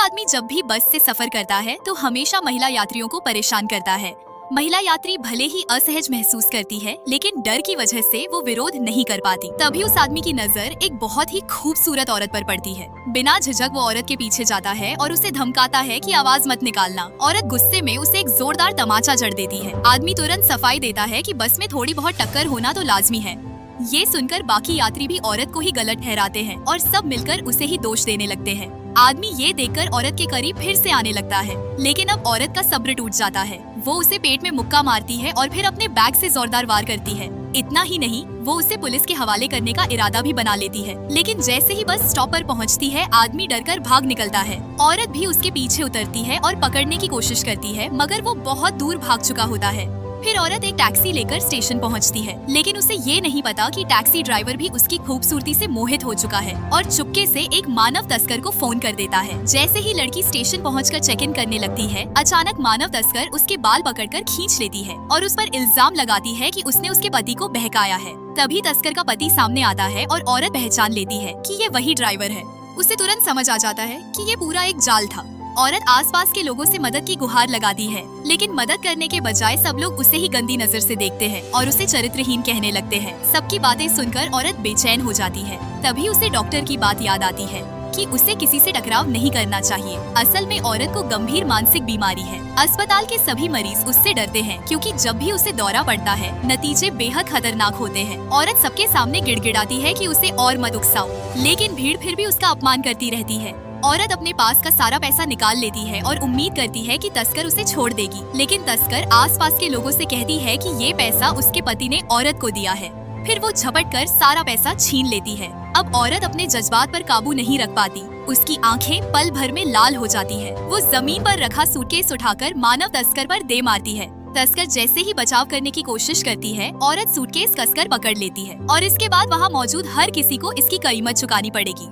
आदमी जब भी बस से सफर करता है तो हमेशा महिला यात्रियों को परेशान करता है। महिला यात्री भले ही असहज महसूस करती है, लेकिन डर की वजह से वो विरोध नहीं कर पाती। तभी उस आदमी की नजर एक बहुत ही खूबसूरत औरत पर पड़ती है। बिना झिझक वो औरत के पीछे जाता है और उसे धमकाता है कि आवाज मत निकालना। औरत गुस्से में उसे एक जोरदार तमाचा जड़ देती है। आदमी तुरंत सफाई देता है कि बस में थोड़ी बहुत टक्कर होना तो लाजमी है। ये सुनकर बाकी यात्री भी औरत को ही गलत ठहराते हैं और सब मिलकर उसे ही दोष देने लगते हैं। आदमी ये देखकर औरत के करीब फिर से आने लगता है, लेकिन अब औरत का सब्र टूट जाता है। वो उसे पेट में मुक्का मारती है और फिर अपने बैग से जोरदार वार करती है। इतना ही नहीं, वो उसे पुलिस के हवाले करने का इरादा भी बना लेती है। लेकिन जैसे ही बस स्टॉप पर पहुंचती है, आदमी डरकर भाग निकलता है। औरत भी उसके पीछे उतरती है और पकड़ने की कोशिश करती है, मगर वो बहुत दूर भाग चुका होता है। फिर औरत एक टैक्सी लेकर स्टेशन पहुंचती है, लेकिन उसे ये नहीं पता कि टैक्सी ड्राइवर भी उसकी खूबसूरती से मोहित हो चुका है और चुपके से एक मानव तस्कर को फोन कर देता है। जैसे ही लड़की स्टेशन पहुंचकर चेक इन करने लगती है, अचानक मानव तस्कर उसके बाल पकड़कर खींच लेती है और उस पर इल्जाम लगाती है कि उसने उसके पति को बहकाया है। तभी तस्कर का पति सामने आता है और औरत पहचान लेती है कि ये वही ड्राइवर है। उसे तुरंत समझ आ जाता है कि ये पूरा एक जाल था। औरत आसपास के लोगों से मदद की गुहार लगाती है, लेकिन मदद करने के बजाय सब लोग उसे ही गंदी नजर से देखते हैं और उसे चरित्रहीन कहने लगते हैं। सबकी बातें सुनकर औरत बेचैन हो जाती है। तभी उसे डॉक्टर की बात याद आती है कि उसे किसी से टकराव नहीं करना चाहिए। असल में औरत को गंभीर मानसिक बीमारी है। अस्पताल के सभी मरीज उससे डरते हैं, क्योंकि जब भी उसे दौरा पड़ता है, नतीजे बेहद खतरनाक होते हैं। औरत सबके सामने गिड़गिड़ाती है कि उसे और मत उकसाओ, लेकिन भीड़ फिर भी उसका अपमान करती रहती है। औरत अपने पास का सारा पैसा निकाल लेती है और उम्मीद करती है कि तस्कर उसे छोड़ देगी, लेकिन तस्कर आसपास के लोगों से कहती है कि ये पैसा उसके पति ने औरत को दिया है। फिर वो झपट कर सारा पैसा छीन लेती है। अब औरत अपने जज्बात पर काबू नहीं रख पाती। उसकी आंखें पल भर में लाल हो जाती है। वो जमीन पर रखा सूटकेस उठाकर मानव तस्कर पर दे मारती है। तस्कर जैसे ही बचाव करने की कोशिश करती है, औरत सूटकेस कसकर पकड़ लेती है और इसके बाद वहाँ मौजूद हर किसी को इसकी कीमत चुकानी पड़ेगी।